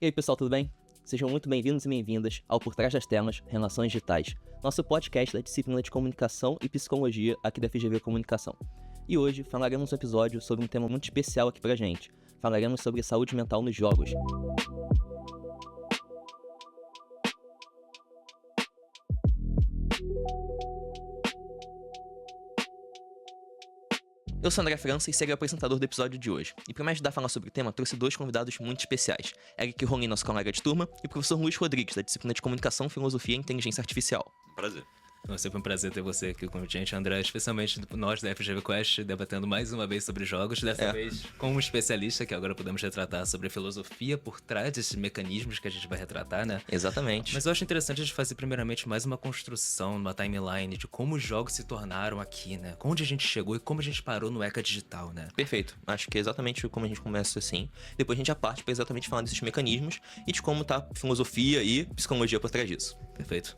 E aí pessoal, tudo bem? Sejam muito bem-vindos e bem-vindas ao Por Trás das Telas Relações Digitais, nosso podcast da disciplina de Comunicação e Psicologia aqui da FGV Comunicação. E hoje falaremos um episódio sobre um tema muito especial aqui pra gente. Falaremos sobre saúde mental nos jogos. Eu sou André França e serei o apresentador do episódio de hoje. E para me ajudar a falar sobre o tema, trouxe dois convidados muito especiais. Eric Rolim, nosso colega de turma, e o professor Luiz Rodrigues, da disciplina de Comunicação, Filosofia e Inteligência Artificial. Prazer. É sempre um prazer ter você aqui com a gente, André, especialmente nós da FGV Quest, debatendo mais uma vez sobre jogos, dessa vez com um especialista que agora podemos retratar sobre a filosofia por trás desses mecanismos que a gente vai retratar, né? Exatamente. Mas eu acho interessante a gente fazer primeiramente mais uma construção, uma timeline de como os jogos se tornaram aqui, né? Onde a gente chegou e como a gente parou no ECA digital, né? Perfeito. Acho que é exatamente como a gente começa assim. Depois a gente já parte para exatamente falar desses mecanismos e de como tá a filosofia e psicologia por trás disso. Perfeito.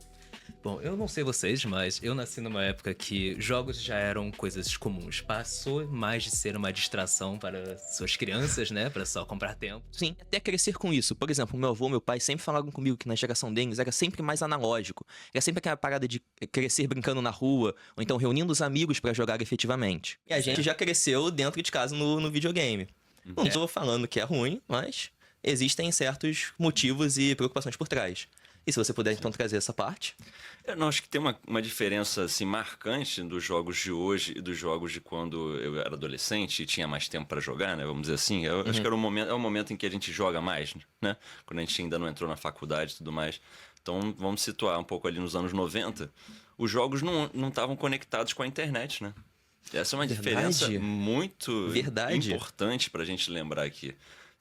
Bom, eu não sei vocês, mas eu nasci numa época que jogos já eram coisas comuns. Passou mais de ser uma distração para suas crianças, né? Para só comprar tempo. Sim, até crescer com isso. Por exemplo, meu avô, meu pai sempre falavam comigo que na geração deles era sempre mais analógico. Era sempre aquela parada de crescer brincando na rua, ou então reunindo os amigos para jogar efetivamente. E a gente já cresceu dentro de casa no videogame. Não tô falando que é ruim, mas existem certos motivos e preocupações por trás. E se você puder, então, trazer essa parte? Eu não acho que tem uma diferença assim, marcante dos jogos de hoje e dos jogos de quando eu era adolescente e tinha mais tempo para jogar, né? Vamos dizer assim. Eu acho que era o momento em que a gente joga mais, né? Quando a gente ainda não entrou na faculdade e tudo mais. Então, vamos situar um pouco ali nos anos 90. Os jogos não estavam conectados com a internet, né? Essa é uma diferença muito importante para a gente lembrar aqui.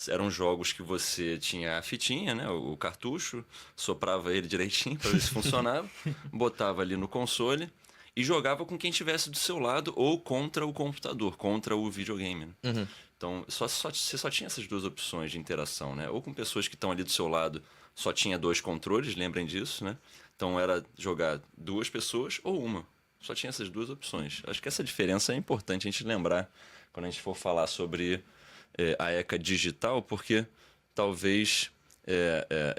Eram jogos que você tinha a fitinha, né, o cartucho, soprava ele direitinho para ver se funcionava, botava ali no console e jogava com quem estivesse do seu lado ou contra o computador, contra o videogame. Né? Então, você só tinha essas duas opções de interação, né? Ou com pessoas que estão ali do seu lado, só tinha dois controles, lembrem disso, né? Então era jogar duas pessoas ou uma. Só tinha essas duas opções. Acho que essa diferença é importante a gente lembrar quando a gente for falar sobre a ECA digital, porque talvez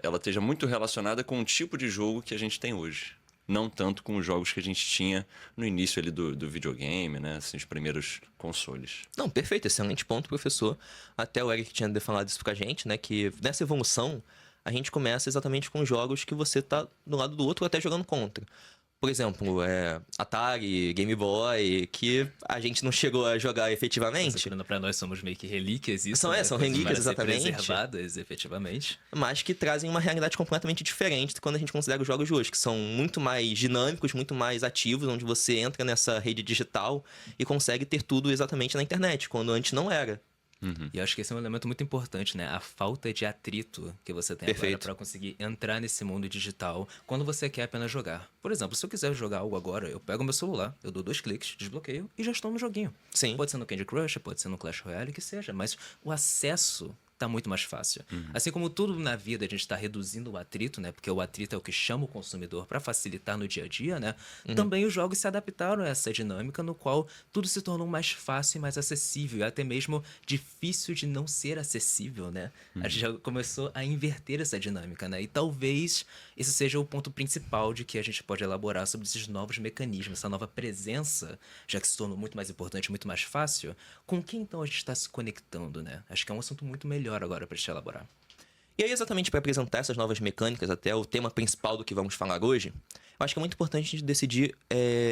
ela esteja muito relacionada com o tipo de jogo que a gente tem hoje. Não tanto com os jogos que a gente tinha no início ali do videogame, né? Assim, os primeiros consoles. Não, perfeito, excelente ponto, professor. Até o Eric tinha falado isso pra gente, né? Que nessa evolução, a gente começa exatamente com jogos que você tá do lado do outro ou até jogando contra. Por exemplo, Atari, Game Boy, que a gente não chegou a jogar efetivamente. Para nós somos meio que relíquias, isso, São relíquias, exatamente. Preservadas, efetivamente. Mas que trazem uma realidade completamente diferente quando a gente considera os jogos de hoje, que são muito mais dinâmicos, muito mais ativos, onde você entra nessa rede digital e consegue ter tudo exatamente na internet, quando antes não era. E acho que esse é um elemento muito importante, né? A falta de atrito que você tem agora para conseguir entrar nesse mundo digital quando você quer apenas jogar. Por exemplo, se eu quiser jogar algo agora, eu pego meu celular, eu dou 2 cliques, desbloqueio e já estou no joguinho. Sim. Pode ser no Candy Crush, pode ser no Clash Royale, que seja, mas o acesso tá muito mais fácil. Assim como tudo na vida a gente tá reduzindo o atrito, né? Porque o atrito é o que chama o consumidor para facilitar no dia a dia, né? Também os jogos se adaptaram a essa dinâmica no qual tudo se tornou mais fácil e mais acessível, e até mesmo difícil de não ser acessível, né? A gente já começou a inverter essa dinâmica, né? E talvez esse seja o ponto principal de que a gente pode elaborar sobre esses novos mecanismos, essa nova presença, já que se tornou muito mais importante, muito mais fácil. Com quem então a gente está se conectando, né? Acho que é um assunto muito melhor agora para te elaborar. E aí, exatamente para apresentar essas novas mecânicas, até o tema principal do que vamos falar hoje, eu acho que é muito importante a gente decidir,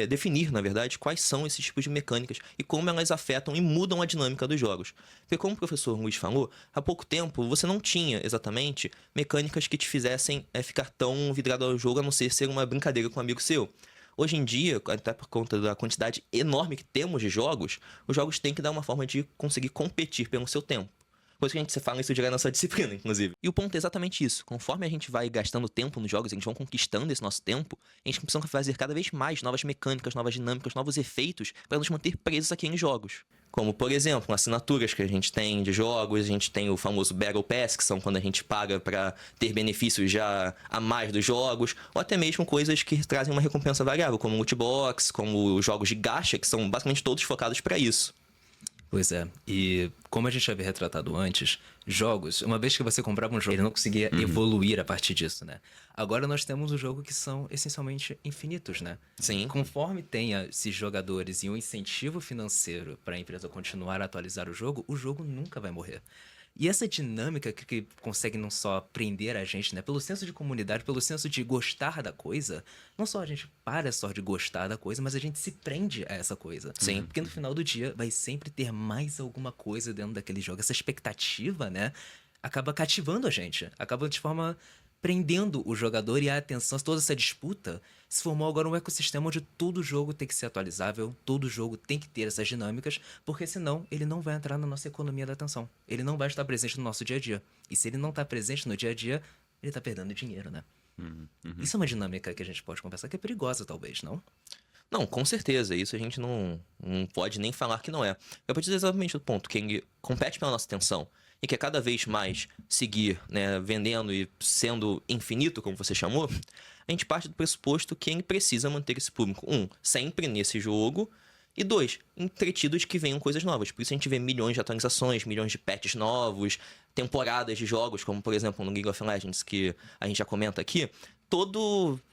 definir, na verdade, quais são esses tipos de mecânicas e como elas afetam e mudam a dinâmica dos jogos. Porque como o professor Luiz falou, há pouco tempo você não tinha exatamente mecânicas que te fizessem ficar tão vidrado ao jogo, a não ser uma brincadeira com um amigo seu. Hoje em dia, até por conta da quantidade enorme que temos de jogos, os jogos têm que dar uma forma de conseguir competir pelo seu tempo. Coisa que a gente fala isso direto na sua disciplina, inclusive. E o ponto é exatamente isso. Conforme a gente vai gastando tempo nos jogos, a gente vai conquistando esse nosso tempo, a gente precisa fazer cada vez mais novas mecânicas, novas dinâmicas, novos efeitos para nos manter presos aqui em jogos. Como, por exemplo, assinaturas que a gente tem de jogos, a gente tem o famoso Battle Pass, que são quando a gente paga para ter benefícios já a mais dos jogos, ou até mesmo coisas que trazem uma recompensa variável, como o loot box, como os jogos de gacha, que são basicamente todos focados para isso. Pois é, e como a gente havia retratado antes, jogos, uma vez que você comprava um jogo, ele não conseguia evoluir a partir disso, né? Agora nós temos um jogo que são essencialmente infinitos, né? Sim. Conforme tenha esses jogadores e um incentivo financeiro para a empresa continuar a atualizar o jogo nunca vai morrer. E essa dinâmica que consegue não só prender a gente, né? Pelo senso de comunidade, pelo senso de gostar da coisa, não só a gente para só de gostar da coisa, mas a gente se prende a essa coisa. Sim. Porque no final do dia vai sempre ter mais alguma coisa dentro daquele jogo. Essa expectativa, né? Acaba cativando a gente. Acaba de forma prendendo o jogador e a atenção. Toda essa disputa se formou agora um ecossistema onde todo jogo tem que ser atualizável, todo jogo tem que ter essas dinâmicas, porque senão ele não vai entrar na nossa economia da atenção. Ele não vai estar presente no nosso dia a dia. E se ele não está presente no dia a dia, ele está perdendo dinheiro, né? Isso é uma dinâmica que a gente pode conversar que é perigosa, talvez, não? Não, com certeza. Isso a gente não pode nem falar que não é. Eu vou dizer exatamente o ponto. Quem compete pela nossa atenção e quer cada vez mais seguir, né, vendendo e sendo infinito, como você chamou, a gente parte do pressuposto que a gente precisa manter esse público, sempre nesse jogo, e 2, entretido de que venham coisas novas. Por isso a gente vê milhões de atualizações, milhões de patches novos, temporadas de jogos, como por exemplo no League of Legends, que a gente já comenta aqui.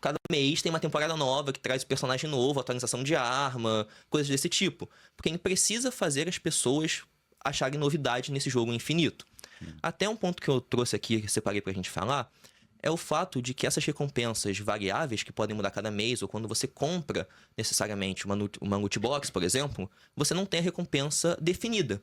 Cada mês tem uma temporada nova que traz personagem novo, atualização de arma, coisas desse tipo. Porque a gente precisa fazer as pessoas acharem novidade nesse jogo infinito. Até um ponto que eu trouxe aqui, que separei pra gente falar, é o fato de que essas recompensas variáveis, que podem mudar cada mês, ou quando você compra necessariamente uma loot box, por exemplo, você não tem a recompensa definida.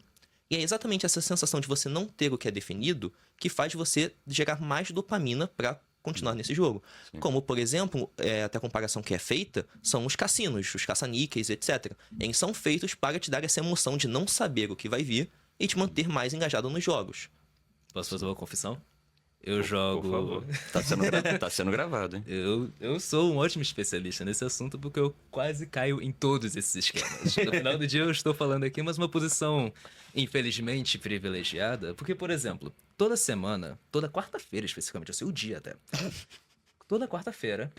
E é exatamente essa sensação de você não ter o que é definido que faz você gerar mais dopamina para continuar nesse jogo. Sim. Como, por exemplo, até a comparação que é feita, são os cassinos, os caça-níqueis, etc. Eles são feitos para te dar essa emoção de não saber o que vai vir e te manter mais engajado nos jogos. Posso fazer uma confissão? Eu jogo... Por favor. Tá sendo gravado, hein? Eu sou um ótimo especialista nesse assunto porque eu quase caio em todos esses esquemas. No final do dia eu estou falando aqui, mas uma posição infelizmente privilegiada, porque, por exemplo, toda semana, toda quarta-feira especificamente, eu sei o dia até, toda quarta-feira,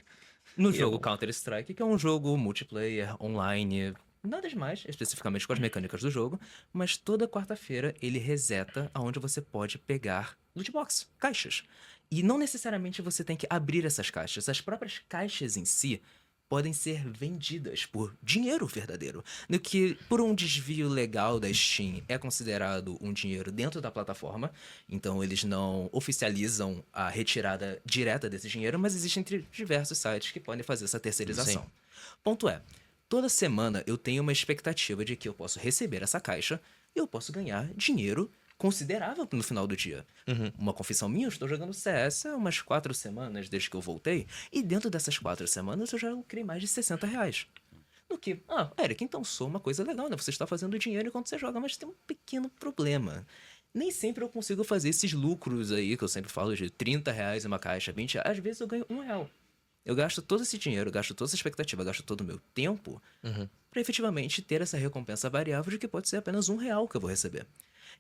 no jogo Counter-Strike, que é um jogo multiplayer, online, nada demais, especificamente com as mecânicas do jogo, mas toda quarta-feira ele reseta aonde você pode pegar loot box, caixas. E não necessariamente você tem que abrir essas caixas, as próprias caixas em si podem ser vendidas por dinheiro verdadeiro, no que por um desvio legal da Steam é considerado um dinheiro dentro da plataforma, então eles não oficializam a retirada direta desse dinheiro, mas existem diversos sites que podem fazer essa terceirização. Sim. Ponto é, toda semana eu tenho uma expectativa de que eu posso receber essa caixa e eu posso ganhar dinheiro considerável no final do dia. Uma confissão minha, eu estou jogando CS há umas 4 semanas desde que eu voltei, e dentro dessas 4 semanas eu já lucrei mais de R$60. No que, Eric, então sou uma coisa legal, né? Você está fazendo dinheiro enquanto você joga, mas tem um pequeno problema. Nem sempre eu consigo fazer esses lucros aí, que eu sempre falo de R$30 uma caixa, 20 reais. Às vezes eu ganho R$1. Eu gasto todo esse dinheiro, gasto toda essa expectativa, gasto todo o meu tempo para efetivamente ter essa recompensa variável de que pode ser apenas R$1 que eu vou receber.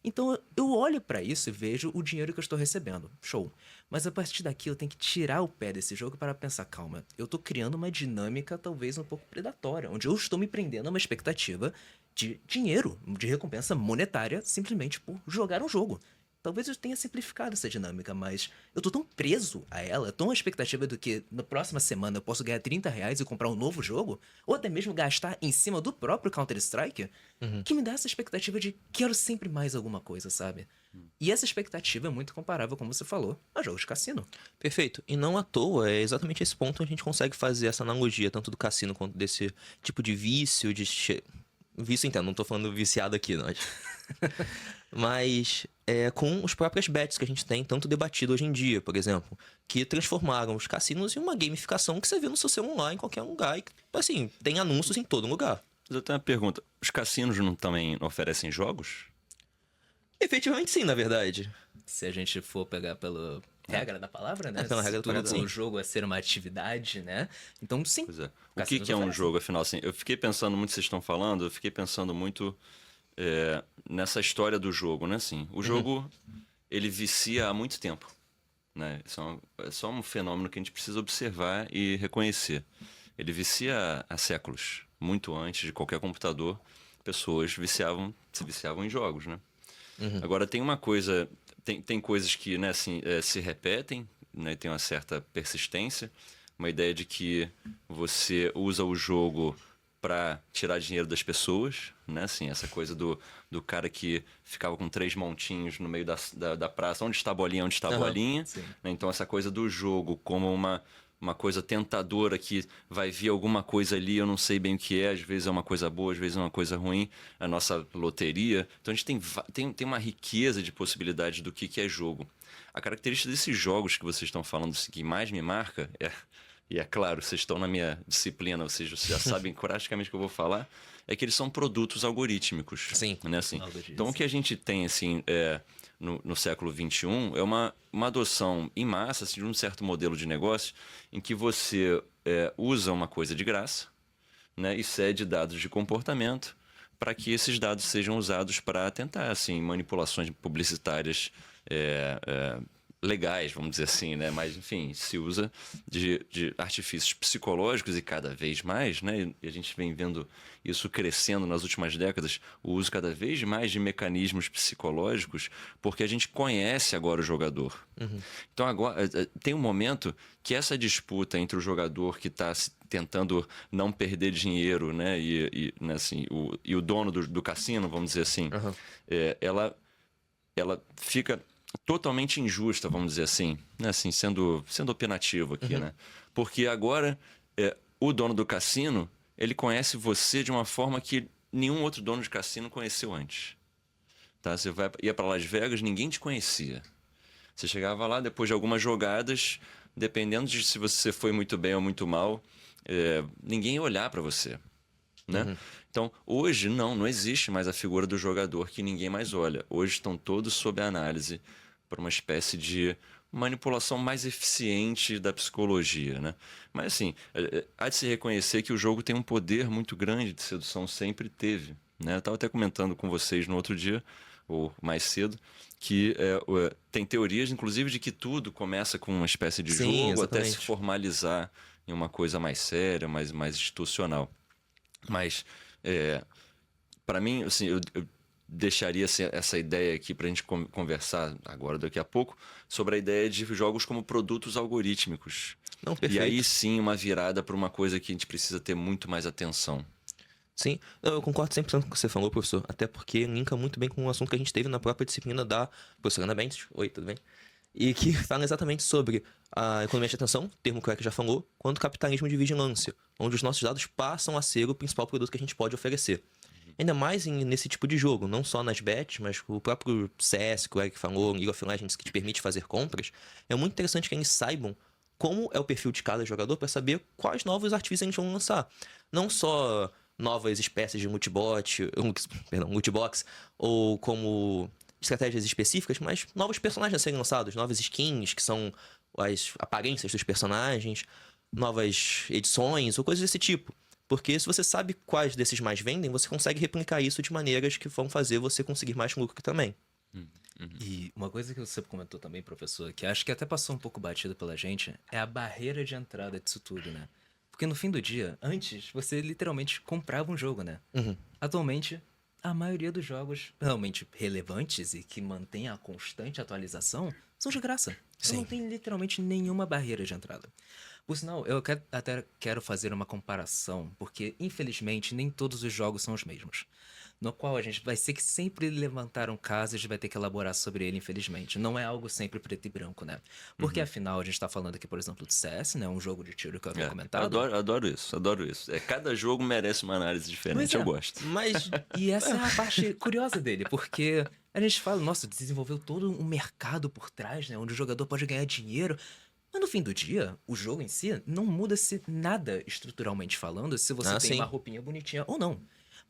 Então eu olho pra isso e vejo o dinheiro que eu estou recebendo. Show. Mas a partir daqui eu tenho que tirar o pé desse jogo para pensar, calma, eu tô criando uma dinâmica talvez um pouco predatória, onde eu estou me prendendo a uma expectativa de dinheiro, de recompensa monetária, simplesmente por jogar um jogo. Talvez eu tenha simplificado essa dinâmica, mas eu tô tão preso a ela, tão à expectativa do que na próxima semana eu posso ganhar R$30 e comprar um novo jogo, ou até mesmo gastar em cima do próprio Counter-Strike, que me dá essa expectativa de quero sempre mais alguma coisa, sabe? E essa expectativa é muito comparável, como você falou, a jogos de cassino. Perfeito. E não à toa, é exatamente esse ponto onde a gente consegue fazer essa analogia, tanto do cassino quanto desse tipo de vício, vício, então, não tô falando viciado aqui, não. Mas com as próprias bets que a gente tem tanto debatido hoje em dia, por exemplo, que transformaram os cassinos em uma gamificação que você vê no seu celular, em qualquer lugar, e, assim, tem anúncios em todo lugar. Mas eu tenho uma pergunta. Os cassinos também oferecem jogos? Efetivamente sim, na verdade. Se a gente for pegar pela regra da palavra, né? Pela regra da palavra, sim. O jogo é ser uma atividade, né? Então, sim. Pois é. O que é um jogo, afinal? Assim, eu fiquei pensando muito, vocês estão falando, eu fiquei pensando muito nessa história do jogo, né? Assim, o jogo, ele vicia há muito tempo, né? É só um fenômeno que a gente precisa observar e reconhecer. Ele vicia há séculos, muito antes de qualquer computador. pessoas se viciavam em jogos, né? Agora, tem uma coisa... Tem coisas que, né, assim, se repetem, né? Tem uma certa persistência. Uma ideia de que você usa o jogo para tirar dinheiro das pessoas, né? Assim, essa coisa do cara que ficava com 3 montinhos no meio da praça. Onde está a bolinha? Onde está a bolinha? Sim. Né? Então, essa coisa do jogo como uma coisa tentadora que vai vir alguma coisa ali, eu não sei bem o que é, às vezes é uma coisa boa, às vezes é uma coisa ruim, a nossa loteria. Então a gente tem uma riqueza de possibilidades do que é jogo. A característica desses jogos que vocês estão falando, que mais me marca, e é claro, vocês estão na minha disciplina, vocês já sabem praticamente o que eu vou falar, é que eles são produtos algorítmicos. Sim. Né? Assim, então o que a gente tem assim, no século XXI é uma adoção em massa assim, de um certo modelo de negócio em que você usa uma coisa de graça, né, e cede dados de comportamento para que esses dados sejam usados para tentar assim, manipulações publicitárias legais, vamos dizer assim, né? Mas, enfim, se usa de artifícios psicológicos e cada vez mais, né? E a gente vem vendo isso crescendo nas últimas décadas, o uso cada vez mais de mecanismos psicológicos, porque a gente conhece agora o jogador. Então, agora tem um momento que essa disputa entre o jogador que está tentando não perder dinheiro, né? Né, assim, o dono do cassino, vamos dizer assim, ela fica totalmente injusta, vamos dizer assim, né? Assim, sendo opinativo aqui, né? Porque agora o dono do cassino, ele conhece você de uma forma que nenhum outro dono de cassino conheceu antes. Tá? Você ia para Las Vegas, ninguém te conhecia. Você chegava lá, depois de algumas jogadas, dependendo de se você foi muito bem ou muito mal, ninguém ia olhar para você. Né? Então, hoje não existe mais a figura do jogador que ninguém mais olha. Hoje estão todos sob análise por uma espécie de manipulação mais eficiente da psicologia, né? Mas assim, há de se reconhecer que o jogo tem um poder muito grande de sedução, sempre teve, né? Eu estava até comentando com vocês no outro dia, ou mais cedo, que tem teorias, inclusive, de que tudo começa com uma espécie de Sim, jogo até exatamente. se formalizar em uma coisa mais séria, mais institucional. Mas, para mim, assim, eu deixaria essa ideia aqui para a gente conversar agora, daqui a pouco, sobre a ideia de jogos como produtos algorítmicos. Não, perfeito. E aí sim uma virada para uma coisa que a gente precisa ter muito mais atenção. Sim, eu concordo 100% com o que você falou, professor. Até porque linka muito bem com o assunto que a gente teve na própria disciplina da professora Ana Bentes. Oi, tudo bem? E que fala exatamente sobre a economia de atenção, termo que o Eric já falou, quanto o capitalismo de vigilância, onde os nossos dados passam a ser o principal produto que a gente pode oferecer. Ainda mais nesse tipo de jogo, não só nas bets, mas o próprio CS, que o Eric falou, League of Legends, que te permite fazer compras. É muito interessante que eles saibam como é o perfil de cada jogador para saber quais novos artifícios eles vão lançar. Não só novas espécies de lootbox, ou como estratégias específicas, mas novos personagens a serem lançados, novas skins, que são as aparências dos personagens, novas edições ou coisas desse tipo. Porque se você sabe quais desses mais vendem, você consegue replicar isso de maneiras que vão fazer você conseguir mais lucro também. E uma coisa que você comentou também, professor, que acho que até passou um pouco batido pela gente, é a barreira de entrada disso tudo, né? Porque no fim do dia, antes, você literalmente comprava um jogo, né? Atualmente, a maioria dos jogos realmente relevantes e que mantém a constante atualização são de graça. Então não tem literalmente nenhuma barreira de entrada. Por sinal, eu até quero fazer uma comparação, porque infelizmente nem todos os jogos são os mesmos. No qual a gente vai ter que sempre levantar um caso e a gente vai ter que elaborar sobre ele, infelizmente. Não é algo sempre preto e branco, né? Porque afinal a gente tá falando aqui, por exemplo, do CS, né? Um jogo de tiro que eu havia comentado. Adoro isso. Cada jogo merece uma análise diferente, eu gosto. Mas E essa é a parte curiosa dele, porque a gente fala, nossa, desenvolveu todo um mercado por trás, né? Onde o jogador pode ganhar dinheiro. Mas no fim do dia, o jogo em si não muda-se nada estruturalmente falando se você tem sim. uma roupinha bonitinha ou não.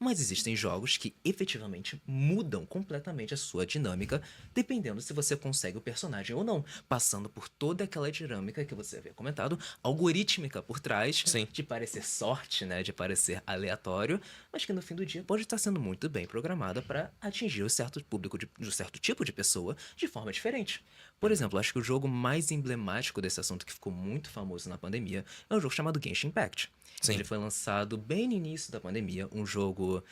Mas existem jogos que efetivamente mudam completamente a sua dinâmica, dependendo se você consegue o personagem ou não, passando por toda aquela dinâmica que você havia comentado, algorítmica por trás, Sim. de parecer sorte, né, de parecer aleatório, mas que no fim do dia pode estar sendo muito bem programada para atingir um certo público, um certo tipo de pessoa de forma diferente. Por exemplo, acho que o jogo mais emblemático desse assunto que ficou muito famoso na pandemia é um jogo chamado Genshin Impact. Sim. Ele foi lançado bem no início da pandemia, um jogo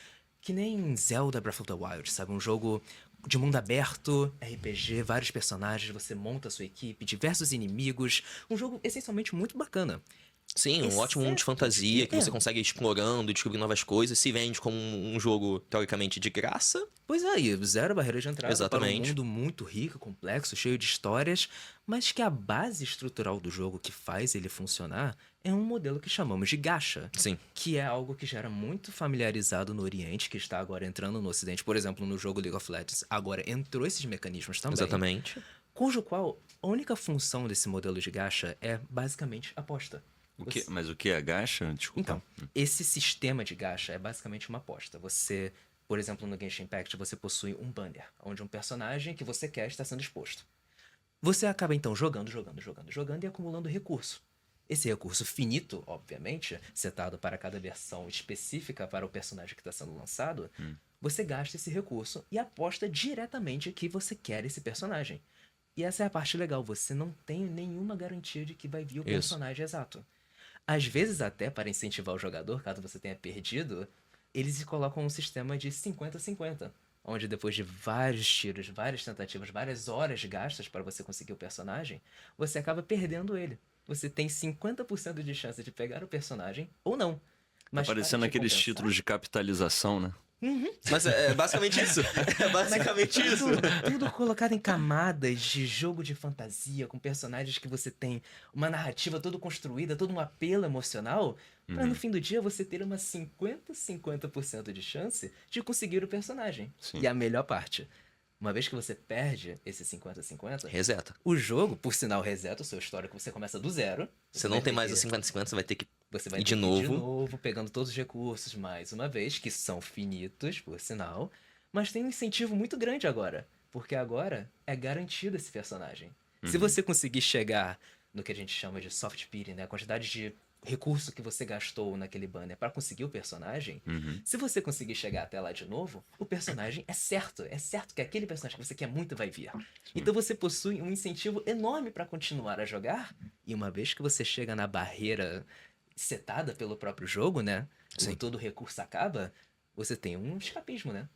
que nem Zelda Breath of the Wild, sabe? Um jogo de mundo aberto, RPG, vários personagens, você monta a sua equipe, diversos inimigos. Um jogo essencialmente muito bacana. Sim, um ótimo mundo de fantasia que você consegue ir explorando e descobrir novas coisas. Se vende como um jogo, teoricamente, de graça. Pois é, e zero barreira de entrada Exatamente. para um mundo muito rico, complexo, cheio de histórias, mas que a base estrutural do jogo que faz ele funcionar é um modelo que chamamos de gacha. Sim. Que é algo que já era muito familiarizado no Oriente, que está agora entrando no Ocidente. Por exemplo, no jogo League of Legends, agora entrou esses mecanismos também. Exatamente. Cujo qual a única função desse modelo de gacha é basicamente aposta. Mas o que é gacha? Desculpa. Então, esse sistema de gacha é basicamente uma aposta. Você, por exemplo, no Genshin Impact, você possui um banner, onde um personagem que você quer está sendo exposto. Você acaba então jogando e acumulando recurso. Esse recurso finito, obviamente, setado para cada versão específica para o personagem que está sendo lançado, você gasta esse recurso e aposta diretamente que você quer esse personagem. E essa é a parte legal, você não tem nenhuma garantia de que vai vir o personagem exato. Às vezes, até para incentivar o jogador, caso você tenha perdido, eles colocam um sistema de 50-50. Onde depois de vários tiros, várias tentativas, várias horas gastas para você conseguir o personagem, você acaba perdendo ele. Você tem 50% de chance de pegar o personagem ou não. Mas Parecendo aqueles títulos de capitalização, né? Mas é basicamente isso. É basicamente isso. Tudo colocado em camadas de jogo de fantasia, com personagens que você tem uma narrativa toda construída, todo um apelo emocional, pra no fim do dia você ter uma 50% de chance de conseguir o personagem. Sim. E a melhor parte, uma vez que você perde esse 50-50, Reseta. o jogo, por sinal, reseta o seu histórico, você começa do zero. Você não tem mais o 50-50, você vai ter que Você vai ir ter de que ir novo. de novo, pegando todos os recursos mais uma vez, que são finitos, por sinal. Mas tem um incentivo muito grande agora. Porque agora é garantido esse personagem. Se você conseguir chegar no que a gente chama de soft pity, né? A quantidade de recurso que você gastou naquele banner para conseguir o personagem, se você conseguir chegar até lá de novo, o personagem é certo. É certo que aquele personagem que você quer muito vai vir. Então você possui um incentivo enorme para continuar a jogar. E uma vez que você chega na barreira setada pelo próprio jogo, né? Sim. Quando todo o recurso acaba, você tem um escapismo, né?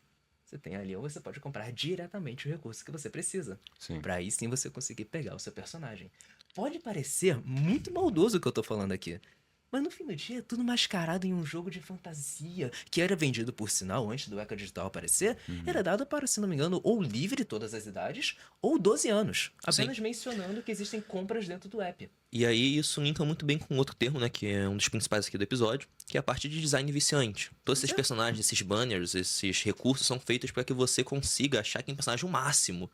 Você tem ali, ou você pode comprar diretamente o recurso que você precisa. Sim. Pra aí sim você conseguir pegar o seu personagem. Pode parecer muito maldoso o que eu tô falando aqui. Mas no fim do dia é tudo mascarado em um jogo de fantasia, que era vendido, por sinal, antes do Eca Digital aparecer, era dado para, se não me engano, ou livre todas as idades, ou 12 anos. Apenas mencionando que existem compras dentro do app. E aí isso linka muito bem com outro termo, né? Que é um dos principais aqui do episódio, que é a parte de design viciante. Todos esses personagens, esses banners, esses recursos são feitos para que você consiga achar que é um personagem o máximo.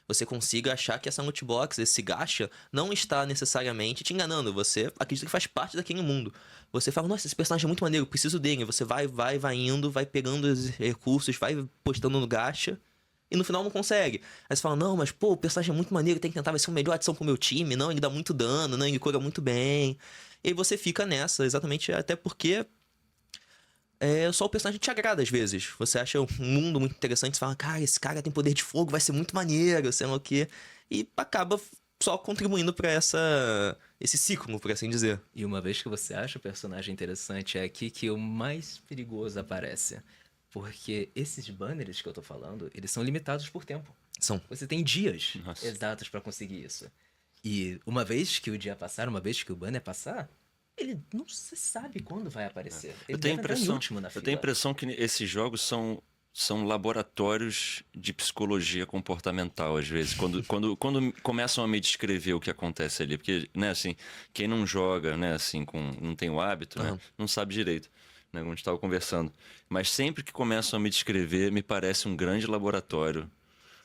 Você consiga achar que essa loot box, esse gacha, não está necessariamente te enganando. Você acredita que faz parte daquele mundo. Você fala, nossa, esse personagem é muito maneiro, eu preciso dele. Você vai indo, vai pegando os recursos, vai postando no gacha. E no final não consegue. Aí você fala, não, mas pô, o personagem é muito maneiro, tem que tentar, vai ser uma melhor adição pro meu time. Não, ele dá muito dano, não, ele cura muito bem. E aí você fica nessa, exatamente, até porque só o personagem te agrada às vezes. Você acha um mundo muito interessante, você fala, cara, esse cara tem poder de fogo, vai ser muito maneiro, sei lá o quê. E acaba só contribuindo pra esse ciclo, por assim dizer. E uma vez que você acha o personagem interessante, é aqui que o mais perigoso aparece. Porque esses banners que eu tô falando, eles são limitados por tempo. São. Você tem dias Nossa. exatos pra conseguir isso. E uma vez que o dia passar, uma vez que o banner passar, ele não se sabe quando vai aparecer. Ele Eu tenho a deve entrar em impressão, último na eu fila. tenho a impressão que esses jogos são laboratórios de psicologia comportamental, às vezes. Quando começam a me descrever o que acontece ali. Porque, né, assim, quem não joga, né, assim, não tem o hábito, né, não sabe direito. Né, como a gente estava conversando. Mas sempre que começam a me descrever, me parece um grande laboratório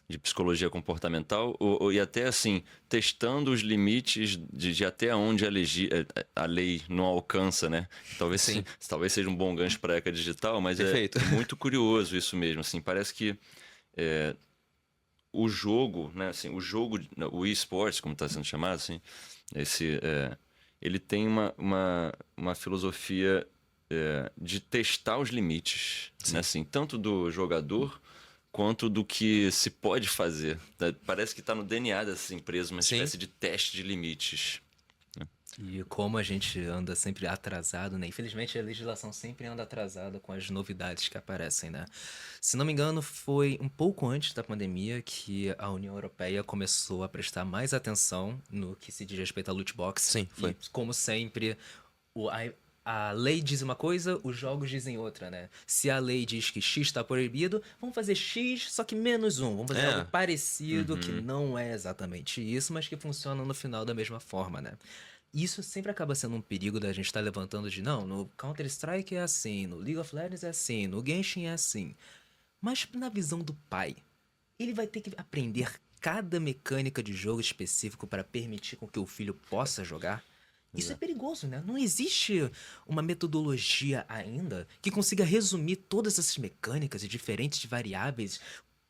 de psicologia comportamental e até assim, testando os limites de até onde a lei não alcança, né? Talvez seja um bom gancho para a Eca Digital, mas Perfeito. é muito curioso isso mesmo. Assim, parece que o jogo, né? Assim, o eSports, como está sendo chamado, assim, ele tem uma filosofia de testar os limites, né? Assim, tanto do jogador quanto do que se pode fazer. Parece que está no DNA dessa empresa uma espécie de teste de limites. E como a gente anda sempre atrasado, né? Infelizmente a legislação sempre anda atrasada com as novidades que aparecem, né? Se não me engano, foi um pouco antes da pandemia que a União Europeia começou a prestar mais atenção no que se diz respeito a loot box. Sim, foi. E, como sempre, a lei diz uma coisa, os jogos dizem outra, né? Se a lei diz que X está proibido, vamos fazer X, só que menos um. Vamos fazer algo parecido, que não é exatamente isso, mas que funciona no final da mesma forma, né? Isso sempre acaba sendo um perigo da gente estar levantando de, não, no Counter-Strike é assim, no League of Legends é assim, no Genshin é assim. Mas na visão do pai, ele vai ter que aprender cada mecânica de jogo específico para permitir com que o filho possa jogar? Isso é perigoso, né? Não existe uma metodologia ainda que consiga resumir todas essas mecânicas e diferentes variáveis,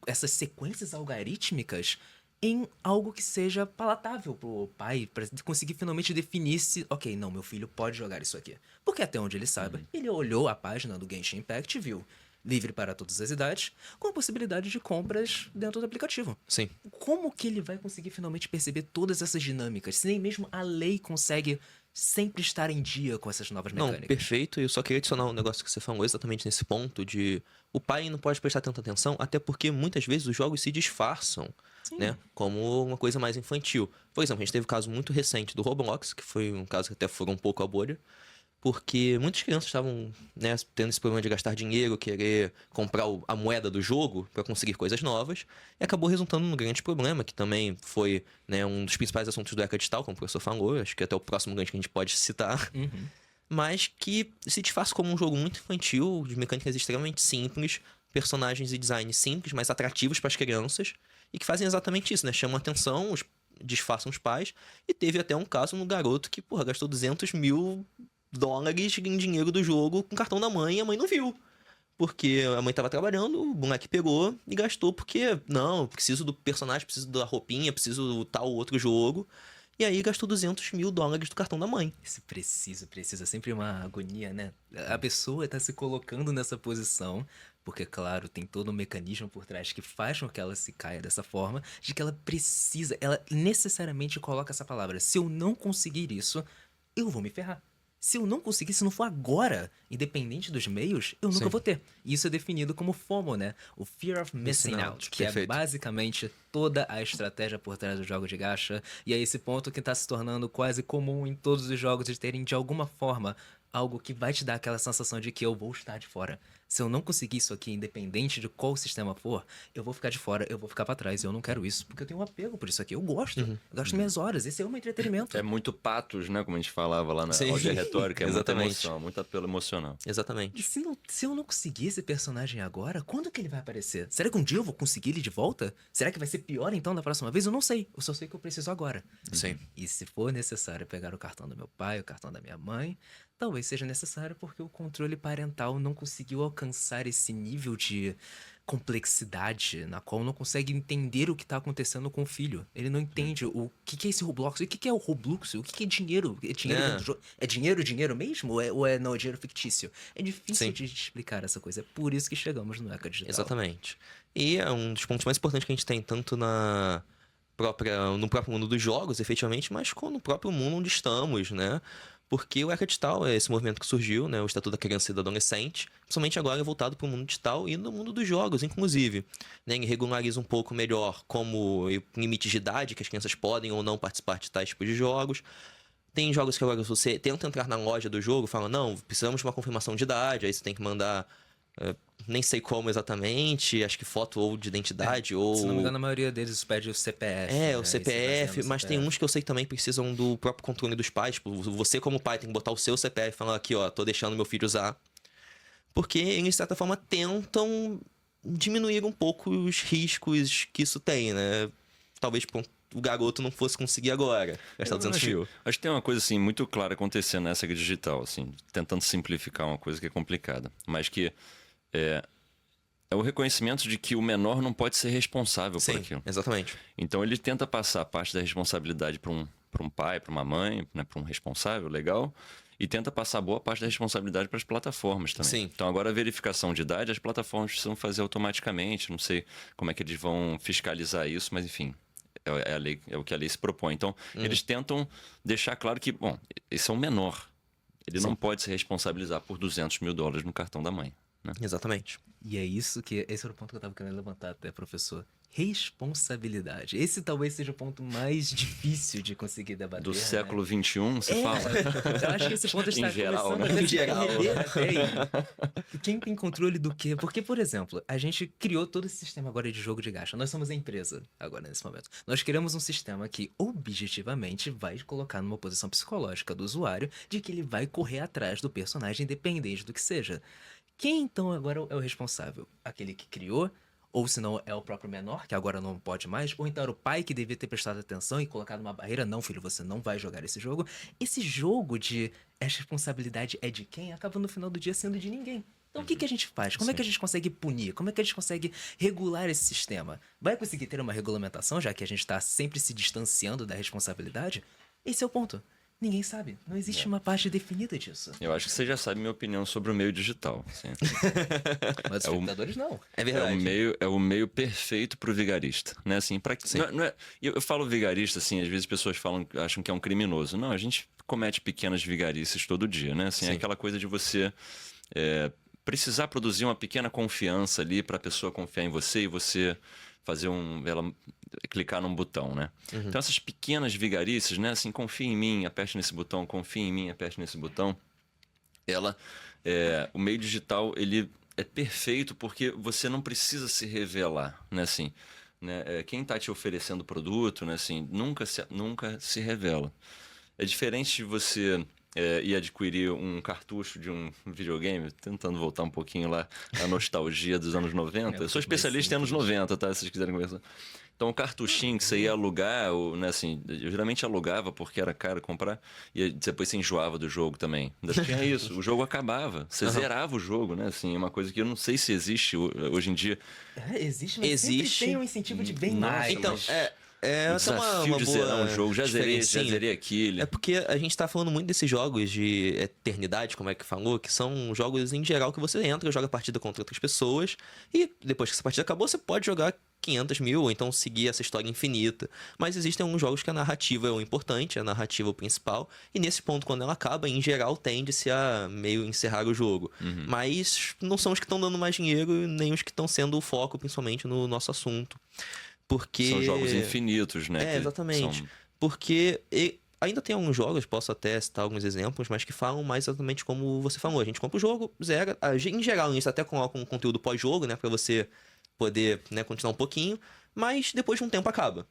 essas sequências algorítmicas, em algo que seja palatável pro pai, para conseguir finalmente definir se, ok, não, meu filho pode jogar isso aqui. Porque até onde ele saiba, ele olhou a página do Genshin Impact e viu livre para todas as idades, com a possibilidade de compras dentro do aplicativo. Sim. Como que ele vai conseguir finalmente perceber todas essas dinâmicas, se nem mesmo a lei consegue sempre estar em dia com essas novas Não, mecânicas? perfeito. E eu só queria adicionar um negócio que você falou exatamente nesse ponto de o pai não pode prestar tanta atenção, até porque muitas vezes os jogos se disfarçam, né, como uma coisa mais infantil. Por exemplo, a gente teve um caso muito recente do Roblox, que foi um caso que até furou um pouco a bolha, porque muitas crianças estavam, né, tendo esse problema de gastar dinheiro, querer comprar a moeda do jogo para conseguir coisas novas, e acabou resultando num grande problema, que também foi, né, um dos principais assuntos do ECA Digital, como o professor falou, acho que até o próximo gancho que a gente pode citar, mas que se disfarça como um jogo muito infantil, de mecânicas extremamente simples, personagens e designs simples, mas atrativos para as crianças, e que fazem exatamente isso, né, chamam a atenção, disfarçam os pais, e teve até um caso no garoto que, porra, gastou $200 mil em dinheiro do jogo com cartão da mãe e a mãe não viu. Porque a mãe tava trabalhando, o moleque pegou e gastou porque, não, preciso do personagem, preciso da roupinha, preciso do tal outro jogo. E aí gastou $200 mil do cartão da mãe. Esse precisa, sempre uma agonia, né? A pessoa tá se colocando nessa posição, porque, claro, tem todo um mecanismo por trás que faz com que ela se caia dessa forma, de que ela precisa, ela necessariamente coloca essa palavra: se eu não conseguir isso, eu vou me ferrar. Se eu não conseguir, se não for agora, independente dos meios, eu nunca Sim. vou ter. Isso é definido como FOMO, né? O Fear of Missing Missing Out, Out, que é perfeito. basicamente toda a estratégia por trás do jogo de gacha. E é esse ponto que tá se tornando quase comum em todos os jogos de terem, de alguma forma, algo que vai te dar aquela sensação de que eu vou estar de fora. Se eu não conseguir isso aqui, independente de qual sistema for, eu vou ficar de fora, eu vou ficar pra trás. Eu não quero isso, porque eu tenho um apego por isso aqui. Eu gosto. Eu gasto minhas horas. Esse é o meu entretenimento. É muito patos, né? Como a gente falava lá na Sim. áudio retórica. É muita Exatamente. emoção, muito apelo emocional. E Exatamente. se eu não conseguir esse personagem agora, quando que ele vai aparecer? Será que um dia eu vou conseguir ele de volta? Será que vai ser pior então da próxima vez? Eu não sei. Eu só sei que eu preciso agora. Sim. E se for necessário pegar o cartão do meu pai, o cartão da minha mãe, talvez seja necessário porque o controle parental não conseguiu alcançar esse nível de complexidade na qual não consegue entender o que está acontecendo com o filho. Ele não entende o que é esse Roblox, o que é o Roblox, o que é dinheiro. É dinheiro, dentro do jogo? É dinheiro mesmo? Não, é dinheiro fictício? É difícil Sim. de explicar essa coisa. É por isso que chegamos no ECA Digital. Exatamente. E é um dos pontos mais importantes que a gente tem, tanto no próprio mundo dos jogos, efetivamente, mas como no próprio mundo onde estamos, né? Porque o ECA Digital é esse movimento que surgiu, né? O Estatuto da Criança e do Adolescente, principalmente agora voltado para o mundo digital e no mundo dos jogos, inclusive. Né? Ele regulariza um pouco melhor como limites de idade que as crianças podem ou não participar de tais tipos de jogos. Tem jogos que agora você tenta entrar na loja do jogo e fala, não, precisamos de uma confirmação de idade, aí você tem que mandar, nem sei como exatamente, acho que foto ou de identidade, ou... Se não me engano, a maioria deles pede o CPF. É, né? o E se CPF, baseia no mas tem CPF. uns que eu sei que também precisam do próprio controle dos pais. Tipo, você como pai tem que botar o seu CPF e falar aqui, ó, tô deixando meu filho usar. Porque eles, de certa forma, tentam diminuir um pouco os riscos que isso tem, né? Talvez o garoto não fosse conseguir agora gastar 200 mil. Acho que tem uma coisa assim muito clara acontecendo nessa digital, assim, tentando simplificar uma coisa que é complicada, mas que é o reconhecimento de que o menor não pode ser responsável por Sim, aquilo. exatamente. Então ele tenta passar parte da responsabilidade para um pai, para uma mãe, né, para um responsável legal, e tenta passar boa parte da responsabilidade para as plataformas também. Sim. Então agora a verificação de idade as plataformas precisam fazer automaticamente, não sei como é que eles vão fiscalizar isso, mas enfim. É a lei, é o que a lei se propõe. Então, eles tentam deixar claro que, bom, esse é um menor. Ele não pode se responsabilizar por $200 mil no cartão da mãe. Né? Exatamente. E é isso que. Esse era o ponto que eu tava querendo levantar até, professor. Responsabilidade. Esse talvez seja o ponto mais difícil de conseguir debater. Do né? século XXI, você fala? Eu acho que esse ponto está Em geral, começando né? a Em geral. perder até aí. Quem tem controle do quê? Porque, por exemplo, a gente criou todo esse sistema agora de jogo de gacha. Nós somos a empresa agora, nesse momento. Nós criamos um sistema que objetivamente vai colocar numa posição psicológica do usuário de que ele vai correr atrás do personagem independente do que seja. Quem então agora é o responsável? Aquele que criou? Ou se não é o próprio menor, que agora não pode mais, ou então era o pai que devia ter prestado atenção e colocado uma barreira, não, filho, você não vai jogar esse jogo. Esse jogo de essa responsabilidade é de quem acaba no final do dia sendo de ninguém. Então o que a gente faz? Como é que a gente consegue punir? Como é que a gente consegue regular esse sistema? Vai conseguir ter uma regulamentação, já que a gente está sempre se distanciando da responsabilidade? Esse é o ponto. Ninguém sabe. Não existe uma parte definida disso. Eu acho que você já sabe minha opinião sobre o meio digital. Assim. Mas os espectadores não. É verdade. É o meio perfeito pro vigarista, né? Assim, eu falo vigarista, assim, às vezes as pessoas acham que é um criminoso. Não, a gente comete pequenas vigarices todo dia, né? Assim, é aquela coisa de você precisar produzir uma pequena confiança ali para a pessoa confiar em você e você fazer ela clicar num botão, né? Então essas pequenas vigarices, né? Assim, confia em mim, aperte nesse botão, confia em mim, aperte nesse botão. O meio digital, ele é perfeito porque você não precisa se revelar, né? Assim, né? Quem está te oferecendo o produto, né? Assim, nunca se revela. É diferente de você ir adquirir um cartucho de um videogame, tentando voltar um pouquinho lá à nostalgia dos anos 90. Eu sou especialista em anos 90, tá? Se vocês quiserem conversar. Então, o cartuchinho que você ia alugar, né, assim, eu geralmente alugava porque era caro comprar, e depois você enjoava do jogo também. Ainda tinha isso, o jogo acabava, você zerava o jogo, né? Assim, é uma coisa que eu não sei se existe hoje em dia. Existe, mas Existe. sempre tem um incentivo de bem Nossa, mais. Então, mas é o até desafio uma de boa zerar um jogo, já diferencinha. zerei aquele. É porque a gente tá falando muito desses jogos de eternidade, como é que falou, que são jogos em geral que você entra, joga partida contra outras pessoas, e depois que essa partida acabou, você pode jogar 500 mil, ou então seguir essa história infinita. Mas existem alguns jogos que a narrativa é o importante, a narrativa é o principal, e nesse ponto, quando ela acaba, em geral, tende-se a meio encerrar o jogo. Mas não são os que estão dando mais dinheiro, nem os que estão sendo o foco, principalmente no nosso assunto. Porque... São jogos infinitos, né? É, exatamente. Porque ainda tem alguns jogos, posso até citar alguns exemplos, mas que falam mais exatamente como você falou. A gente compra o jogo, zera. Em geral, a gente até coloca um conteúdo pós-jogo, né? Pra você poder, né, continuar um pouquinho. Mas depois de um tempo acaba.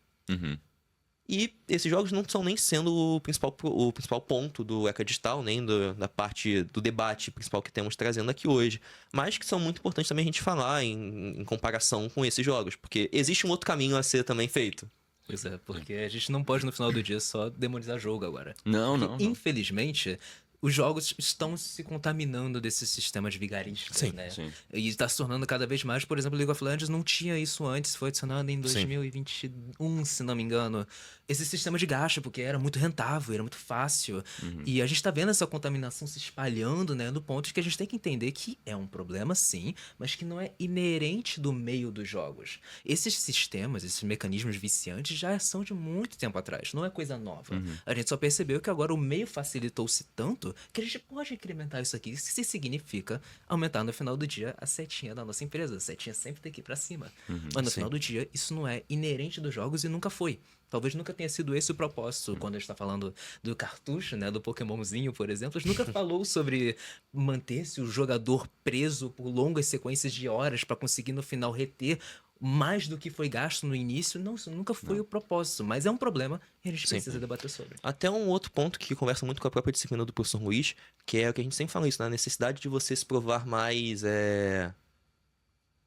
E esses jogos não são nem sendo o principal ponto do ECA Digital, nem da parte do debate principal que temos trazendo aqui hoje. Mas que são muito importantes também a gente falar em comparação com esses jogos. Porque existe um outro caminho a ser também feito. Pois é, porque a gente não pode no final do dia só demonizar jogo agora. Não. Infelizmente, os jogos estão se contaminando desse sistema de vigarista, né? Sim. E está se tornando cada vez mais. Por exemplo, League of Legends não tinha isso antes, foi adicionado em 2021, se não me engano. Esse sistema de gacha, porque era muito rentável, era muito fácil. E a gente está vendo essa contaminação se espalhando, né? No ponto de que a gente tem que entender que é um problema, sim, mas que não é inerente do meio dos jogos. Esses sistemas, esses mecanismos viciantes já são de muito tempo atrás, não é coisa nova. A gente só percebeu que agora o meio facilitou-se tanto que a gente pode incrementar isso aqui, se significa aumentar no final do dia a setinha da nossa empresa. A setinha sempre tem que ir pra cima. Mas no final do dia, isso não é inerente dos jogos e nunca foi. Talvez nunca tenha sido esse o propósito. Quando a gente tá falando do cartucho, né, do Pokémonzinho, por exemplo, a gente nunca falou sobre manter-se o jogador preso por longas sequências de horas para conseguir no final reter mais do que foi gasto no início. Não, isso nunca foi o propósito, mas é um problema e a gente precisa debater sobre. Até um outro ponto que conversa muito com a própria disciplina do professor Luiz, que é o que a gente sempre fala isso, né? A necessidade de você se provar mais...